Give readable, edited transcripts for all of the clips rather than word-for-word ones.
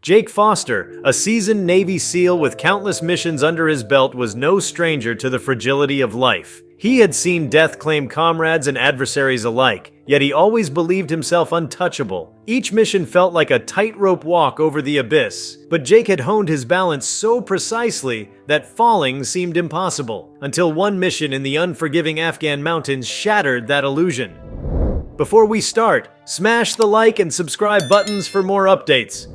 Jake Foster, a seasoned Navy SEAL with countless missions under his belt, was no stranger to the fragility of life. He had seen death claim comrades and adversaries alike, yet he always believed himself untouchable. Each mission felt like a tightrope walk over the abyss, but Jake had honed his balance so precisely that falling seemed impossible, until one mission in the unforgiving Afghan mountains shattered that illusion. Before we start, smash the like and subscribe buttons for more updates.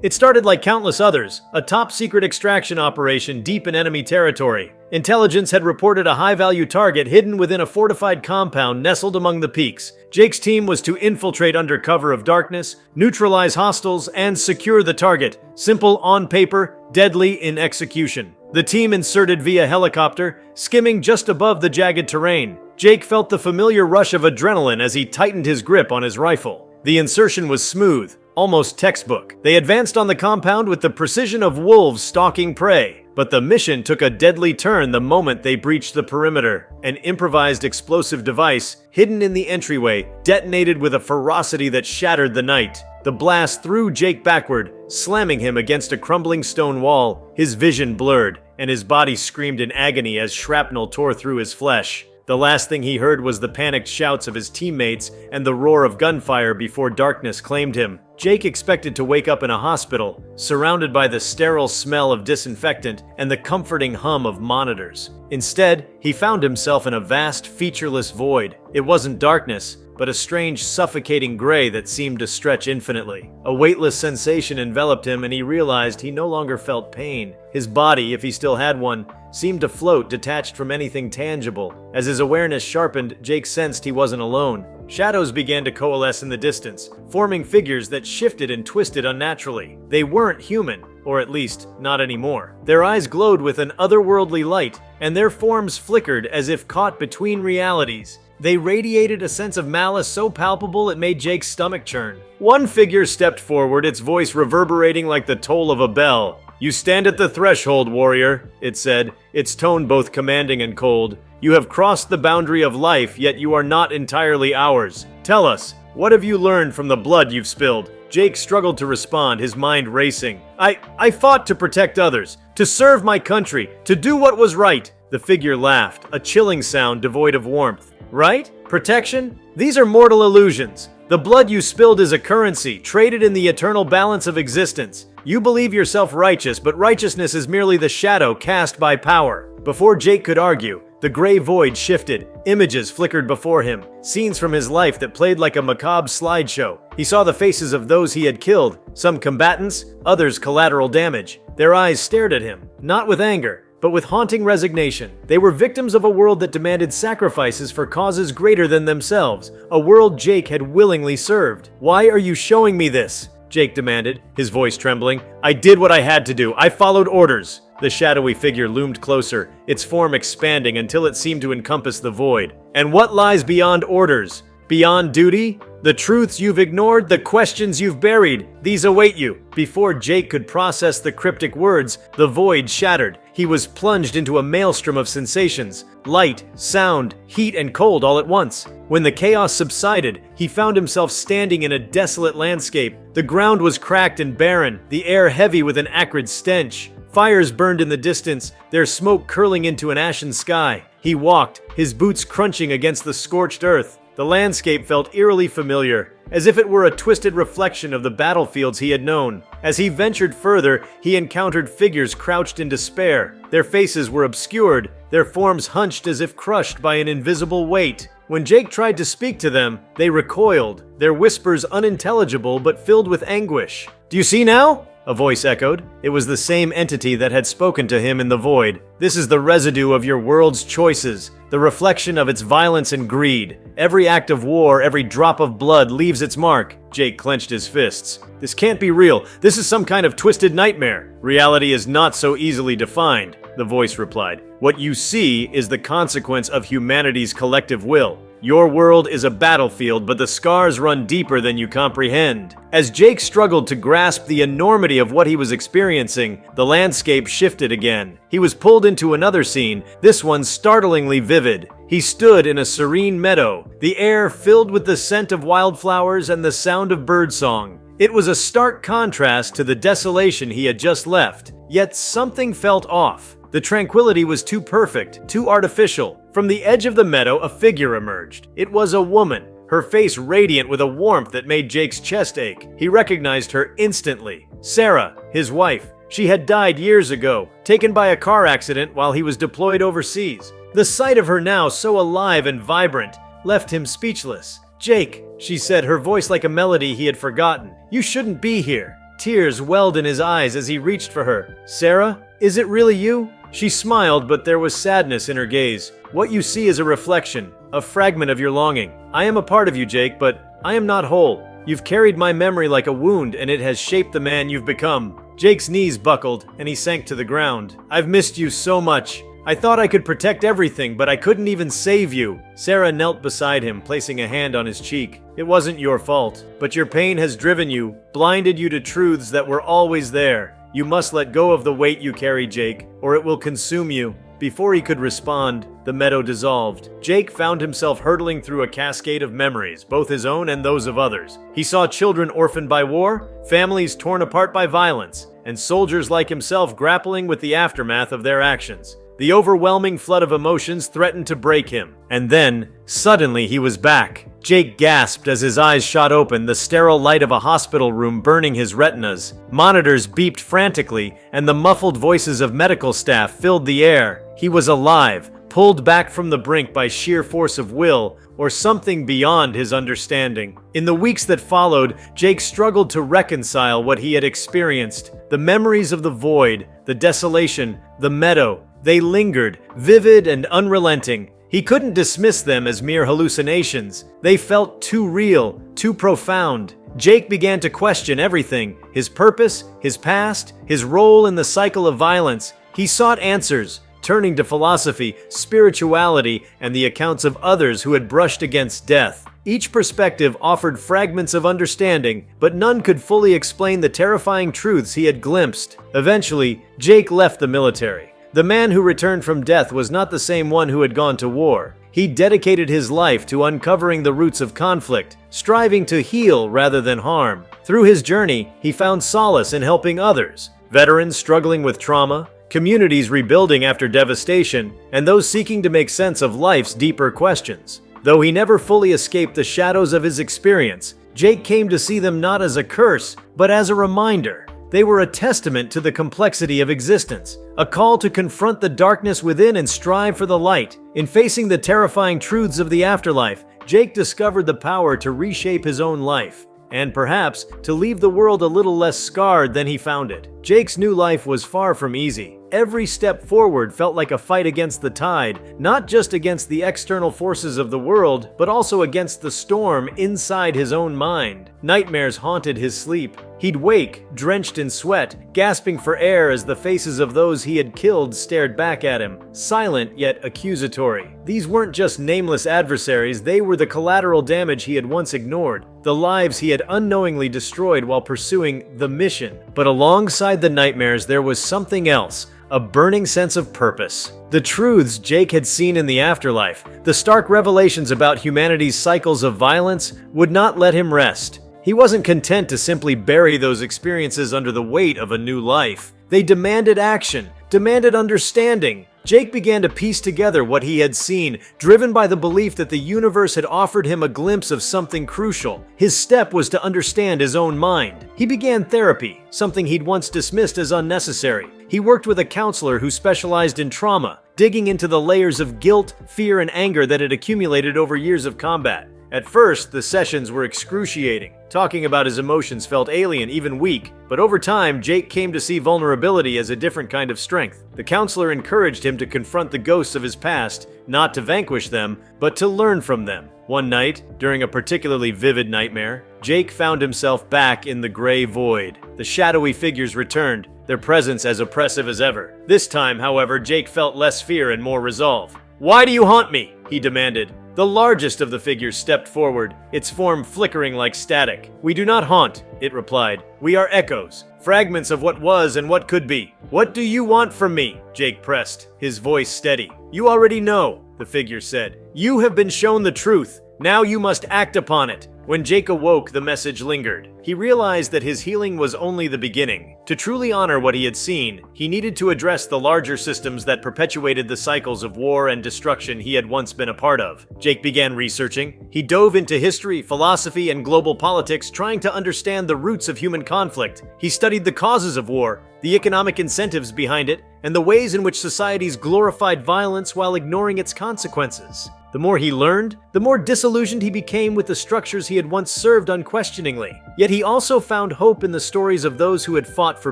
It started like countless others, a top-secret extraction operation deep in enemy territory. Intelligence had reported a high-value target hidden within a fortified compound nestled among the peaks. Jake's team was to infiltrate under cover of darkness, neutralize hostiles, and secure the target. Simple on paper, deadly in execution. The team inserted via helicopter, skimming just above the jagged terrain. Jake felt the familiar rush of adrenaline as he tightened his grip on his rifle. The insertion was smooth, almost textbook. They advanced on the compound with the precision of wolves stalking prey. But the mission took a deadly turn the moment they breached the perimeter. An improvised explosive device, hidden in the entryway, detonated with a ferocity that shattered the night. The blast threw Jake backward, slamming him against a crumbling stone wall. His vision blurred, and his body screamed in agony as shrapnel tore through his flesh. The last thing he heard was the panicked shouts of his teammates and the roar of gunfire before darkness claimed him. Jake expected to wake up in a hospital, surrounded by the sterile smell of disinfectant and the comforting hum of monitors. Instead, he found himself in a vast, featureless void. It wasn't darkness, but a strange, suffocating gray that seemed to stretch infinitely. A weightless sensation enveloped him, and he realized he no longer felt pain. His body, if he still had one, seemed to float, detached from anything tangible. As his awareness sharpened, Jake sensed he wasn't alone. Shadows began to coalesce in the distance, forming figures that shifted and twisted unnaturally. They weren't human, or at least, not anymore. Their eyes glowed with an otherworldly light, and their forms flickered as if caught between realities. They radiated a sense of malice so palpable it made Jake's stomach churn. One figure stepped forward, its voice reverberating like the toll of a bell. "You stand at the threshold, warrior," it said, its tone both commanding and cold. "You have crossed the boundary of life, yet you are not entirely ours. Tell us, what have you learned from the blood you've spilled?" Jake struggled to respond, his mind racing. I fought to protect others, to serve my country, to do what was right." The figure laughed, a chilling sound devoid of warmth. "Right? Protection? These are mortal illusions. The blood you spilled is a currency, traded in the eternal balance of existence. You believe yourself righteous, but righteousness is merely the shadow cast by power." Before Jake could argue, the gray void shifted. Images flickered before him, scenes from his life that played like a macabre slideshow. He saw the faces of those he had killed, some combatants, others collateral damage. Their eyes stared at him, not with anger, but with haunting resignation. They were victims of a world that demanded sacrifices for causes greater than themselves, a world Jake had willingly served. "Why are you showing me this?" Jake demanded, his voice trembling. "I did what I had to do. I followed orders." The shadowy figure loomed closer, its form expanding until it seemed to encompass the void. "And what lies beyond orders? Beyond duty? The truths you've ignored, the questions you've buried, these await you." Before Jake could process the cryptic words, the void shattered. He was plunged into a maelstrom of sensations, light, sound, heat, and cold all at once. When the chaos subsided, he found himself standing in a desolate landscape. The ground was cracked and barren, the air heavy with an acrid stench. Fires burned in the distance, their smoke curling into an ashen sky. He walked, his boots crunching against the scorched earth. The landscape felt eerily familiar, as if it were a twisted reflection of the battlefields he had known. As he ventured further, he encountered figures crouched in despair. Their faces were obscured, their forms hunched as if crushed by an invisible weight. When Jake tried to speak to them, they recoiled, their whispers unintelligible but filled with anguish. "Do you see now?" a voice echoed. It was the same entity that had spoken to him in the void. "This is the residue of your world's choices, the reflection of its violence and greed. Every act of war, every drop of blood leaves its mark." Jake clenched his fists. "This can't be real. This is some kind of twisted nightmare." "Reality is not so easily defined," the voice replied. "What you see is the consequence of humanity's collective will. Your world is a battlefield, but the scars run deeper than you comprehend." As Jake struggled to grasp the enormity of what he was experiencing, the landscape shifted again. He was pulled into another scene, this one startlingly vivid. He stood in a serene meadow, the air filled with the scent of wildflowers and the sound of birdsong. It was a stark contrast to the desolation he had just left, yet something felt off. The tranquility was too perfect, too artificial. From the edge of the meadow, a figure emerged. It was a woman, her face radiant with a warmth that made Jake's chest ache. He recognized her instantly. Sarah, his wife. She had died years ago, taken by a car accident while he was deployed overseas. The sight of her now, so alive and vibrant, left him speechless. "Jake," she said, her voice like a melody he had forgotten. "You shouldn't be here." Tears welled in his eyes as he reached for her. "Sarah, is it really you?" She smiled, but there was sadness in her gaze. "What you see is a reflection, a fragment of your longing. I am a part of you, Jake, but I am not whole. You've carried my memory like a wound, and it has shaped the man you've become." Jake's knees buckled, and he sank to the ground. "I've missed you so much. I thought I could protect everything, but I couldn't even save you." Sarah knelt beside him, placing a hand on his cheek. "It wasn't your fault, but your pain has driven you, blinded you to truths that were always there. You must let go of the weight you carry, Jake, or it will consume you." Before he could respond, the meadow dissolved. Jake found himself hurtling through a cascade of memories, both his own and those of others. He saw children orphaned by war, families torn apart by violence, and soldiers like himself grappling with the aftermath of their actions. The overwhelming flood of emotions threatened to break him. And then, suddenly, he was back. Jake gasped as his eyes shot open, the sterile light of a hospital room burning his retinas. Monitors beeped frantically, and the muffled voices of medical staff filled the air. He was alive, pulled back from the brink by sheer force of will, or something beyond his understanding. In the weeks that followed, Jake struggled to reconcile what he had experienced. The memories of the void, the desolation, the meadow, they lingered, vivid and unrelenting. He couldn't dismiss them as mere hallucinations. They felt too real, too profound. Jake began to question everything: his purpose, his past, his role in the cycle of violence. He sought answers, turning to philosophy, spirituality, and the accounts of others who had brushed against death. Each perspective offered fragments of understanding, but none could fully explain the terrifying truths he had glimpsed. Eventually, Jake left the military. The man who returned from death was not the same one who had gone to war. He dedicated his life to uncovering the roots of conflict, striving to heal rather than harm. Through his journey, he found solace in helping others, veterans struggling with trauma, communities rebuilding after devastation, and those seeking to make sense of life's deeper questions. Though he never fully escaped the shadows of his experience, Jake came to see them not as a curse, but as a reminder. They were a testament to the complexity of existence, a call to confront the darkness within and strive for the light. In facing the terrifying truths of the afterlife, Jake discovered the power to reshape his own life, and perhaps to leave the world a little less scarred than he found it. Jake's new life was far from easy. Every step forward felt like a fight against the tide, not just against the external forces of the world, but also against the storm inside his own mind. Nightmares haunted his sleep. He'd wake, drenched in sweat, gasping for air as the faces of those he had killed stared back at him, silent yet accusatory. These weren't just nameless adversaries, they were the collateral damage he had once ignored, the lives he had unknowingly destroyed while pursuing the mission. But alongside the nightmares, there was something else. A burning sense of purpose. The truths Jake had seen in the afterlife, the stark revelations about humanity's cycles of violence, would not let him rest. He wasn't content to simply bury those experiences under the weight of a new life. They demanded action, demanded understanding. Jake began to piece together what he had seen, driven by the belief that the universe had offered him a glimpse of something crucial. His step was to understand his own mind. He began therapy, something he'd once dismissed as unnecessary. He worked with a counselor who specialized in trauma, digging into the layers of guilt, fear, and anger that had accumulated over years of combat. At first, the sessions were excruciating. Talking about his emotions felt alien, even weak. But over time, Jake came to see vulnerability as a different kind of strength. The counselor encouraged him to confront the ghosts of his past, not to vanquish them, but to learn from them. One night, during a particularly vivid nightmare, Jake found himself back in the gray void. The shadowy figures returned, their presence as oppressive as ever. This time, however, Jake felt less fear and more resolve. "Why do you haunt me?" he demanded. The largest of the figures stepped forward, its form flickering like static. "We do not haunt," it replied. "We are echoes, fragments of what was and what could be." "What do you want from me?" Jake pressed, his voice steady. "You already know," the figure said. "You have been shown the truth. Now you must act upon it. When Jake awoke, the message lingered. He realized that his healing was only the beginning. To truly honor what he had seen, he needed to address the larger systems that perpetuated the cycles of war and destruction he had once been a part of. Jake began researching. He dove into history, philosophy, and global politics, trying to understand the roots of human conflict. He studied the causes of war, the economic incentives behind it, and the ways in which societies glorified violence while ignoring its consequences. The more he learned, the more disillusioned he became with the structures he had once served unquestioningly. Yet he also found hope in the stories of those who had fought for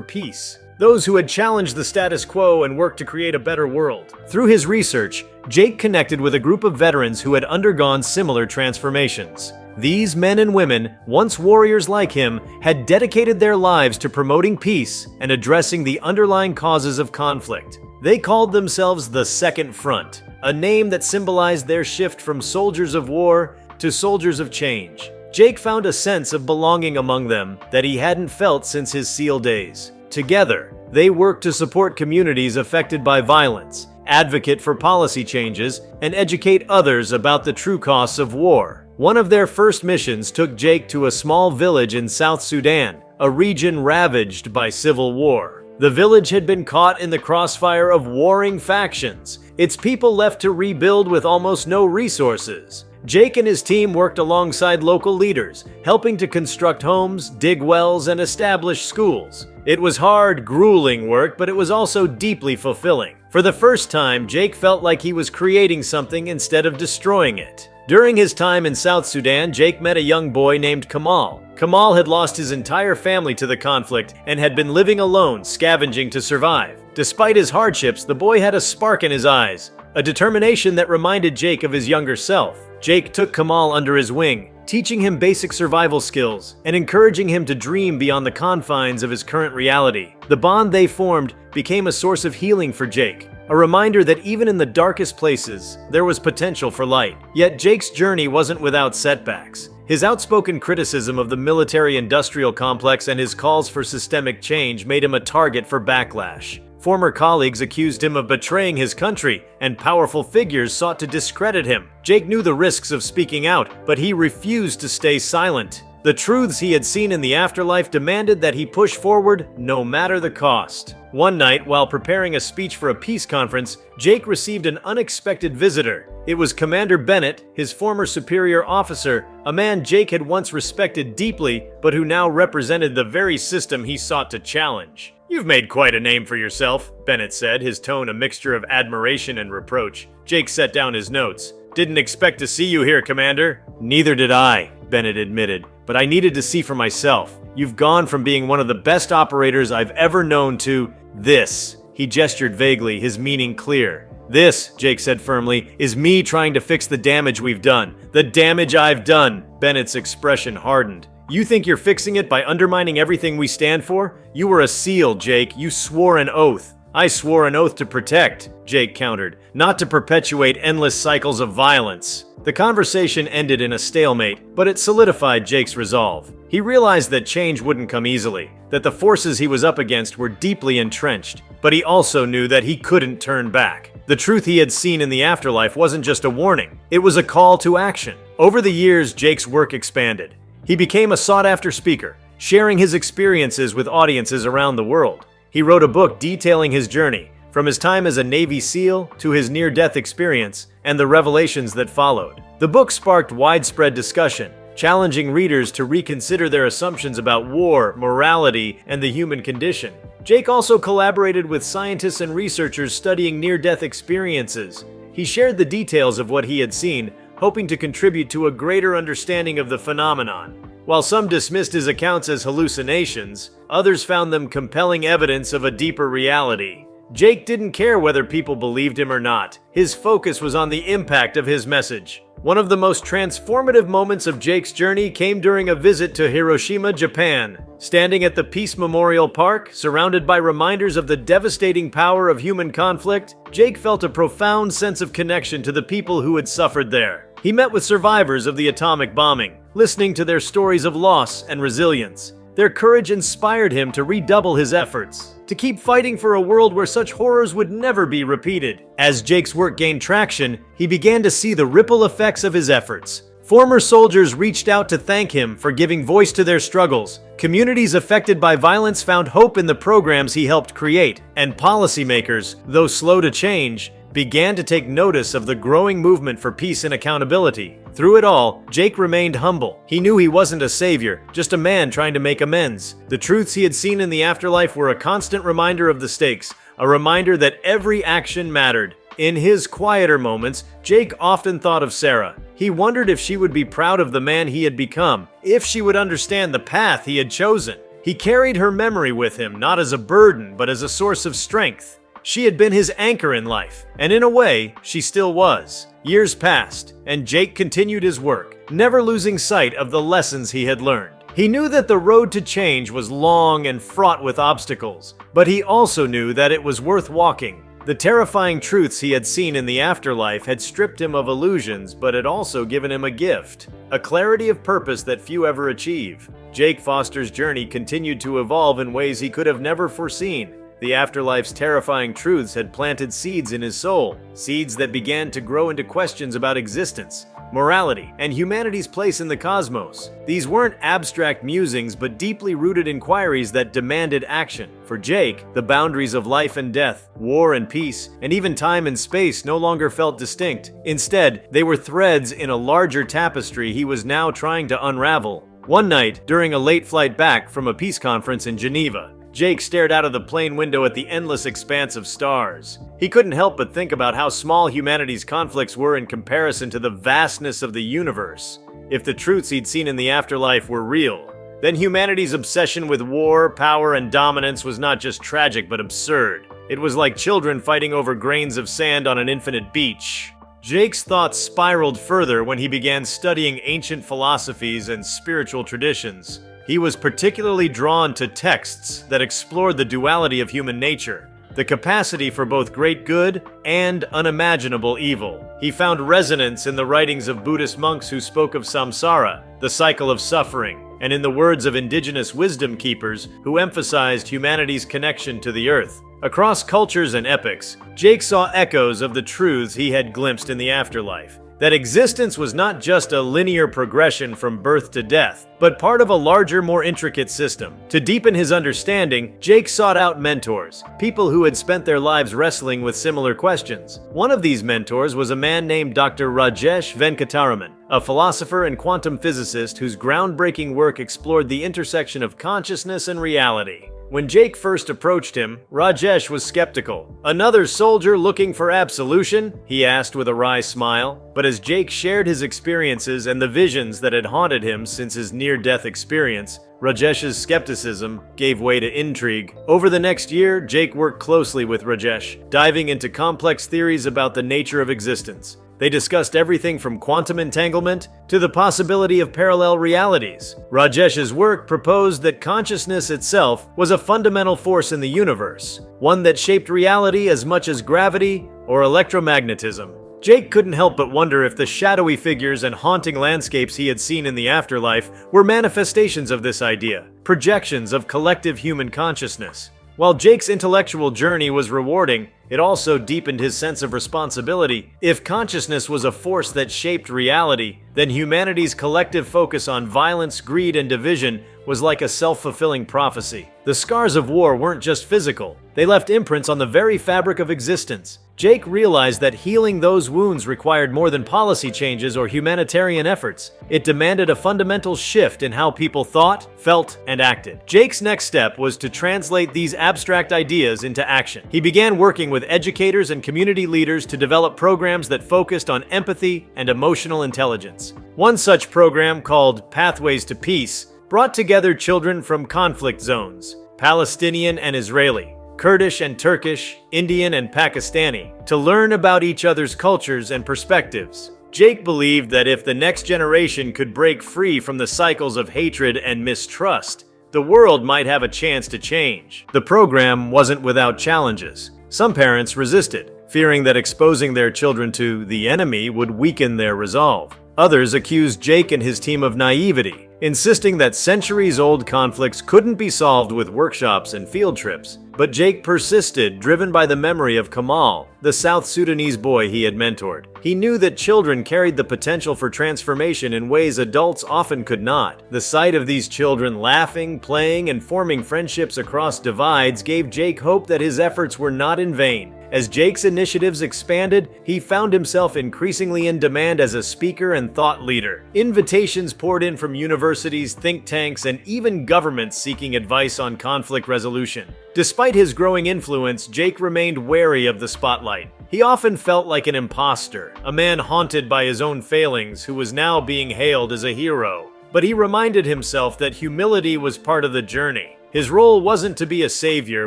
peace, those who had challenged the status quo and worked to create a better world. Through his research, Jake connected with a group of veterans who had undergone similar transformations. These men and women, once warriors like him, had dedicated their lives to promoting peace and addressing the underlying causes of conflict. They called themselves the Second Front, a name that symbolized their shift from soldiers of war to soldiers of change. Jake found a sense of belonging among them that he hadn't felt since his SEAL days. Together, they worked to support communities affected by violence, advocate for policy changes, and educate others about the true costs of war. One of their first missions took Jake to a small village in South Sudan, a region ravaged by civil war. The village had been caught in the crossfire of warring factions, its people left to rebuild with almost no resources. Jake and his team worked alongside local leaders, helping to construct homes, dig wells, and establish schools. It was hard, grueling work, but it was also deeply fulfilling. For the first time, Jake felt like he was creating something instead of destroying it. During his time in South Sudan, Jake met a young boy named Kamal. Kamal had lost his entire family to the conflict and had been living alone, scavenging to survive. Despite his hardships, the boy had a spark in his eyes, a determination that reminded Jake of his younger self. Jake took Kamal under his wing, teaching him basic survival skills and encouraging him to dream beyond the confines of his current reality. The bond they formed became a source of healing for Jake, a reminder that even in the darkest places, there was potential for light. Yet Jake's journey wasn't without setbacks. His outspoken criticism of the military-industrial complex and his calls for systemic change made him a target for backlash. Former colleagues accused him of betraying his country, and powerful figures sought to discredit him. Jake knew the risks of speaking out, but he refused to stay silent. The truths he had seen in the afterlife demanded that he push forward no matter the cost. One night, while preparing a speech for a peace conference, Jake received an unexpected visitor. It was Commander Bennett, his former superior officer, a man Jake had once respected deeply, but who now represented the very system he sought to challenge. "You've made quite a name for yourself," Bennett said, his tone a mixture of admiration and reproach. Jake set down his notes. "Didn't expect to see you here, Commander." "Neither did I," Bennett admitted, "but I needed to see for myself. You've gone from being one of the best operators I've ever known to this." He gestured vaguely, his meaning clear. "This," Jake said firmly, "is me trying to fix the damage we've done. The damage I've done." Bennett's expression hardened. "You think you're fixing it by undermining everything we stand for? You were a SEAL, Jake. You swore an oath." "I swore an oath to protect," Jake countered, "not to perpetuate endless cycles of violence." The conversation ended in a stalemate, but it solidified Jake's resolve. He realized that change wouldn't come easily, that the forces he was up against were deeply entrenched, but he also knew that he couldn't turn back. The truth he had seen in the afterlife wasn't just a warning, it was a call to action. Over the years, Jake's work expanded. He became a sought-after speaker, sharing his experiences with audiences around the world. He wrote a book detailing his journey, from his time as a Navy SEAL to his near-death experience and the revelations that followed. The book sparked widespread discussion, challenging readers to reconsider their assumptions about war, morality, and the human condition. Jake also collaborated with scientists and researchers studying near-death experiences. He shared the details of what he had seen, hoping to contribute to a greater understanding of the phenomenon. While some dismissed his accounts as hallucinations, others found them compelling evidence of a deeper reality. Jake didn't care whether people believed him or not. His focus was on the impact of his message. One of the most transformative moments of Jake's journey came during a visit to Hiroshima, Japan. Standing at the Peace Memorial Park, surrounded by reminders of the devastating power of human conflict, Jake felt a profound sense of connection to the people who had suffered there. He met with survivors of the atomic bombing, listening to their stories of loss and resilience. Their courage inspired him to redouble his efforts, to keep fighting for a world where such horrors would never be repeated. As Jake's work gained traction, he began to see the ripple effects of his efforts. Former soldiers reached out to thank him for giving voice to their struggles. Communities affected by violence found hope in the programs he helped create. And policymakers, though slow to change, began to take notice of the growing movement for peace and accountability. Through it all, Jake remained humble. He knew he wasn't a savior, just a man trying to make amends. The truths he had seen in the afterlife were a constant reminder of the stakes, a reminder that every action mattered. In his quieter moments, Jake often thought of Sarah. He wondered if she would be proud of the man he had become, if she would understand the path he had chosen. He carried her memory with him, not as a burden, but as a source of strength. She had been his anchor in life, and in a way, she still was. Years passed, and Jake continued his work, never losing sight of the lessons he had learned. He knew that the road to change was long and fraught with obstacles, but he also knew that it was worth walking. The terrifying truths he had seen in the afterlife had stripped him of illusions, but had also given him a gift, a clarity of purpose that few ever achieve. Jake Foster's journey continued to evolve in ways he could have never foreseen. The afterlife's terrifying truths had planted seeds in his soul, seeds that began to grow into questions about existence, morality, and humanity's place in the cosmos. These weren't abstract musings, but deeply rooted inquiries that demanded action. For Jake, the boundaries of life and death, war and peace, and even time and space no longer felt distinct. Instead, they were threads in a larger tapestry he was now trying to unravel. One night, during a late flight back from a peace conference in Geneva, Jake stared out of the plane window at the endless expanse of stars. He couldn't help but think about how small humanity's conflicts were in comparison to the vastness of the universe. If the truths he'd seen in the afterlife were real, then humanity's obsession with war, power, and dominance was not just tragic but absurd. It was like children fighting over grains of sand on an infinite beach. Jake's thoughts spiraled further when he began studying ancient philosophies and spiritual traditions. He was particularly drawn to texts that explored the duality of human nature, the capacity for both great good and unimaginable evil. He found resonance in the writings of Buddhist monks who spoke of samsara, the cycle of suffering, and in the words of indigenous wisdom keepers who emphasized humanity's connection to the earth. Across cultures and epochs, Jake saw echoes of the truths he had glimpsed in the afterlife. That existence was not just a linear progression from birth to death, but part of a larger, more intricate system. To deepen his understanding, Jake sought out mentors, people who had spent their lives wrestling with similar questions. One of these mentors was a man named Dr. Rajesh Venkataraman, a philosopher and quantum physicist whose groundbreaking work explored the intersection of consciousness and reality. When Jake first approached him, Rajesh was skeptical. "Another soldier looking for absolution?" he asked with a wry smile. But as Jake shared his experiences and the visions that had haunted him since his near-death experience, Rajesh's skepticism gave way to intrigue. Over the next year, Jake worked closely with Rajesh, diving into complex theories about the nature of existence. They discussed everything from quantum entanglement to the possibility of parallel realities. Rajesh's work proposed that consciousness itself was a fundamental force in the universe, one that shaped reality as much as gravity or electromagnetism. Jake couldn't help but wonder if the shadowy figures and haunting landscapes he had seen in the afterlife were manifestations of this idea, projections of collective human consciousness. While Jake's intellectual journey was rewarding, it also deepened his sense of responsibility. If consciousness was a force that shaped reality, then humanity's collective focus on violence, greed, and division was like a self-fulfilling prophecy. The scars of war weren't just physical. They left imprints on the very fabric of existence. Jake realized that healing those wounds required more than policy changes or humanitarian efforts. It demanded a fundamental shift in how people thought, felt, and acted. Jake's next step was to translate these abstract ideas into action. He began working with educators and community leaders to develop programs that focused on empathy and emotional intelligence. One such program, called Pathways to Peace, brought together children from conflict zones, Palestinian and Israeli, Kurdish and Turkish, Indian and Pakistani, to learn about each other's cultures and perspectives. Jake believed that if the next generation could break free from the cycles of hatred and mistrust, the world might have a chance to change. The program wasn't without challenges. Some parents resisted, fearing that exposing their children to the enemy would weaken their resolve. Others accused Jake and his team of naivety, insisting that centuries-old conflicts couldn't be solved with workshops and field trips. But Jake persisted, driven by the memory of Kamal, the South Sudanese boy he had mentored. He knew that children carried the potential for transformation in ways adults often could not. The sight of these children laughing, playing, and forming friendships across divides gave Jake hope that his efforts were not in vain. As Jake's initiatives expanded, he found himself increasingly in demand as a speaker and thought leader. Invitations poured in from universities, think tanks, and even governments seeking advice on conflict resolution. Despite his growing influence, Jake remained wary of the spotlight. He often felt like an imposter, a man haunted by his own failings who was now being hailed as a hero. But he reminded himself that humility was part of the journey. His role wasn't to be a savior,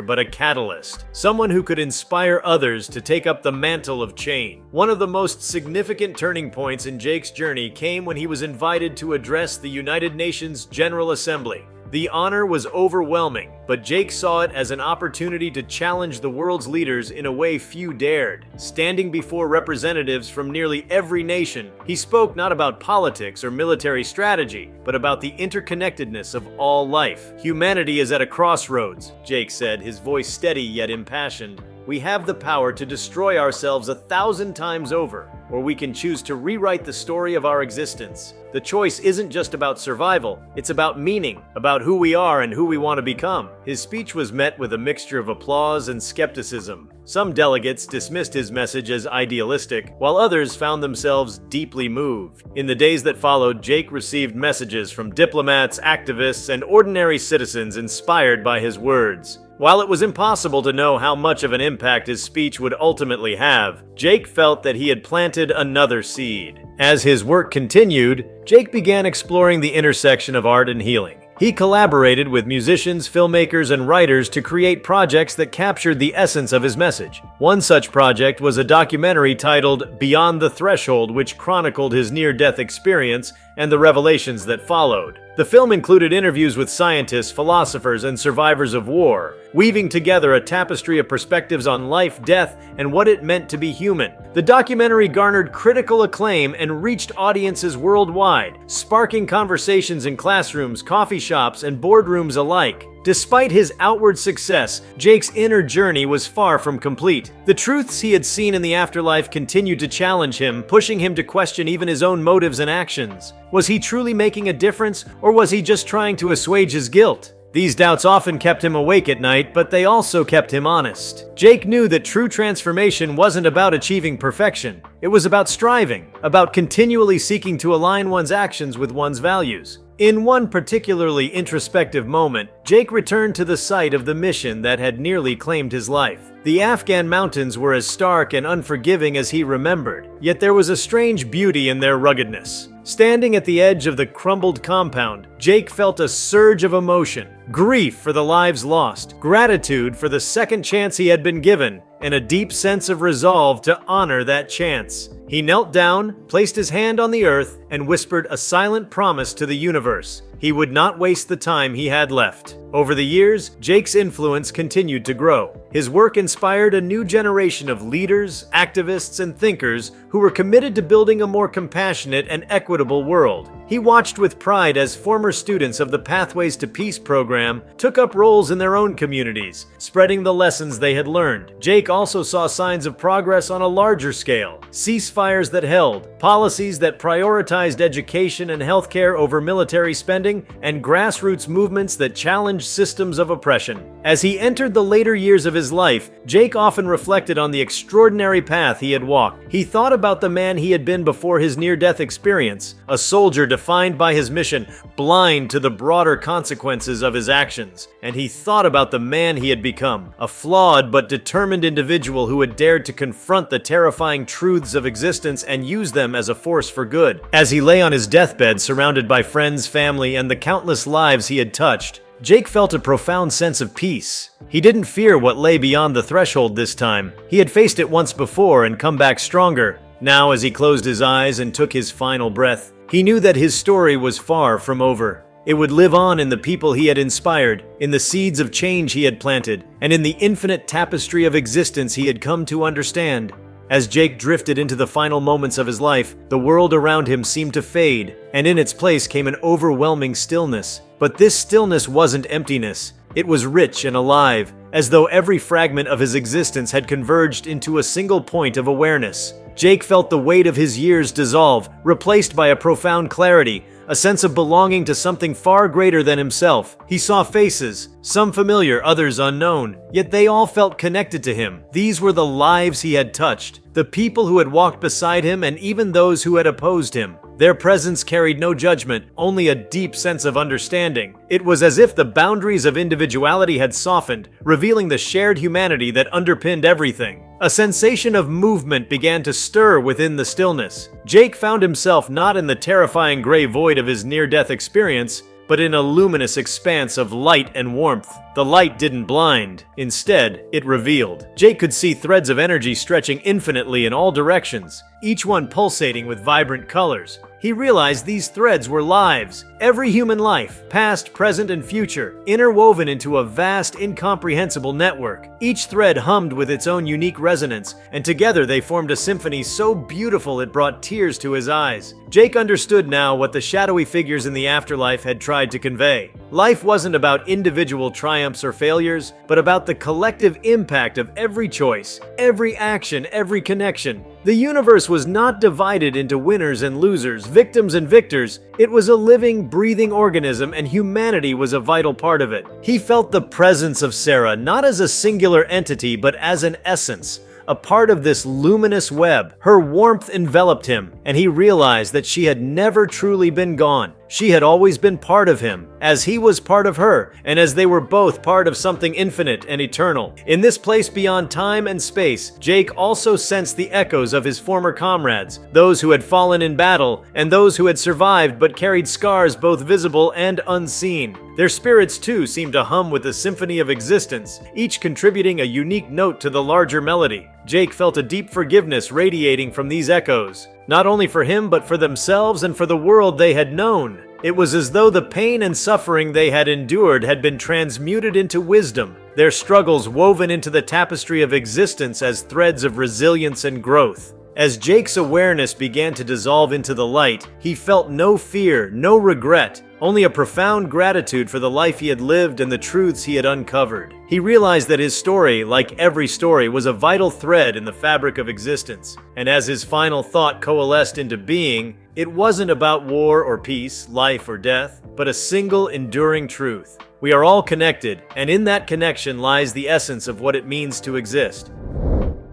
but a catalyst, someone who could inspire others to take up the mantle of change. One of the most significant turning points in Jake's journey came when he was invited to address the United Nations General Assembly. The honor was overwhelming, but Jake saw it as an opportunity to challenge the world's leaders in a way few dared. Standing before representatives from nearly every nation, he spoke not about politics or military strategy, but about the interconnectedness of all life. Humanity is at a crossroads, Jake said, his voice steady yet impassioned. We have the power to destroy ourselves 1,000 times over, or we can choose to rewrite the story of our existence. The choice isn't just about survival, it's about meaning, about who we are and who we want to become. His speech was met with a mixture of applause and skepticism. Some delegates dismissed his message as idealistic, while others found themselves deeply moved. In the days that followed, Jake received messages from diplomats, activists, and ordinary citizens inspired by his words. While it was impossible to know how much of an impact his speech would ultimately have, Jake felt that he had planted another seed. As his work continued, Jake began exploring the intersection of art and healing. He collaborated with musicians, filmmakers, and writers to create projects that captured the essence of his message. One such project was a documentary titled Beyond the Threshold, which chronicled his near-death experience and the revelations that followed. The film included interviews with scientists, philosophers, and survivors of war, weaving together a tapestry of perspectives on life, death, and what it meant to be human. The documentary garnered critical acclaim and reached audiences worldwide, sparking conversations in classrooms, coffee shops, and boardrooms alike. Despite his outward success, Jake's inner journey was far from complete. The truths he had seen in the afterlife continued to challenge him, pushing him to question even his own motives and actions. Was he truly making a difference, or was he just trying to assuage his guilt? These doubts often kept him awake at night, but they also kept him honest. Jake knew that true transformation wasn't about achieving perfection. It was about striving, about continually seeking to align one's actions with one's values. In one particularly introspective moment, Jake returned to the site of the mission that had nearly claimed his life. The Afghan mountains were as stark and unforgiving as he remembered, yet there was a strange beauty in their ruggedness. Standing at the edge of the crumbled compound, Jake felt a surge of emotion. Grief for the lives lost, gratitude for the second chance he had been given, and a deep sense of resolve to honor that chance. He knelt down, placed his hand on the earth, and whispered a silent promise to the universe. He would not waste the time he had left. Over the years, Jake's influence continued to grow. His work inspired a new generation of leaders, activists, and thinkers who were committed to building a more compassionate and equitable world. He watched with pride as former students of the Pathways to Peace program took up roles in their own communities, spreading the lessons they had learned. Jake also saw signs of progress on a larger scale: ceasefires that held, policies that prioritized education and healthcare over military spending, and grassroots movements that challenged systems of oppression. As he entered the later years of his life, Jake often reflected on the extraordinary path he had walked. He thought about the man he had been before his near-death experience, a soldier defined by his mission, blind to the broader consequences of his actions. And he thought about the man he had become, a flawed but determined individual who had dared to confront the terrifying truths of existence and use them as a force for good. As he lay on his deathbed, surrounded by friends, family, and the countless lives he had touched, Jake felt a profound sense of peace. He didn't fear what lay beyond the threshold this time. He had faced it once before and come back stronger. Now, as he closed his eyes and took his final breath, he knew that his story was far from over. It would live on in the people he had inspired, in the seeds of change he had planted, and in the infinite tapestry of existence he had come to understand. As Jake drifted into the final moments of his life, the world around him seemed to fade, and in its place came an overwhelming stillness. But this stillness wasn't emptiness. It was rich and alive, as though every fragment of his existence had converged into a single point of awareness. Jake felt the weight of his years dissolve, replaced by a profound clarity, a sense of belonging to something far greater than himself. He saw faces, some familiar, others unknown, yet they all felt connected to him. These were the lives he had touched, the people who had walked beside him, and even those who had opposed him. Their presence carried no judgment, only a deep sense of understanding. It was as if the boundaries of individuality had softened, revealing the shared humanity that underpinned everything. A sensation of movement began to stir within the stillness. Jake found himself not in the terrifying gray void of his near-death experience, but in a luminous expanse of light and warmth. The light didn't blind. Instead, it revealed. Jake could see threads of energy stretching infinitely in all directions, each one pulsating with vibrant colors. He realized these threads were lives, every human life, past, present, and future, interwoven into a vast, incomprehensible network. Each thread hummed with its own unique resonance, and together they formed a symphony so beautiful it brought tears to his eyes. Jake understood now what the shadowy figures in the afterlife had tried to convey. Life wasn't about individual triumphs or failures, but about the collective impact of every choice, every action, every connection. The universe was not divided into winners and losers, victims and victors. It was a living, breathing organism, and humanity was a vital part of it. He felt the presence of Sarah not as a singular entity, but as an essence, a part of this luminous web. Her warmth enveloped him, and he realized that she had never truly been gone. She had always been part of him, as he was part of her, and as they were both part of something infinite and eternal. In this place beyond time and space, Jake also sensed the echoes of his former comrades, those who had fallen in battle, and those who had survived but carried scars both visible and unseen. Their spirits too seemed to hum with the symphony of existence, each contributing a unique note to the larger melody. Jake felt a deep forgiveness radiating from these echoes, not only for him but for themselves and for the world they had known. It was as though the pain and suffering they had endured had been transmuted into wisdom, their struggles woven into the tapestry of existence as threads of resilience and growth. As Jake's awareness began to dissolve into the light, he felt no fear, no regret, only a profound gratitude for the life he had lived and the truths he had uncovered. He realized that his story, like every story, was a vital thread in the fabric of existence. And as his final thought coalesced into being, it wasn't about war or peace, life or death, but a single enduring truth. We are all connected, and in that connection lies the essence of what it means to exist.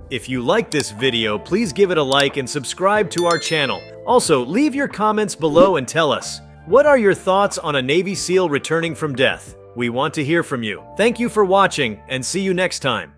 If you like this video, please give it a like and subscribe to our channel. Also, leave your comments below and tell us, what are your thoughts on a Navy SEAL returning from death? We want to hear from you. Thank you for watching, and see you next time.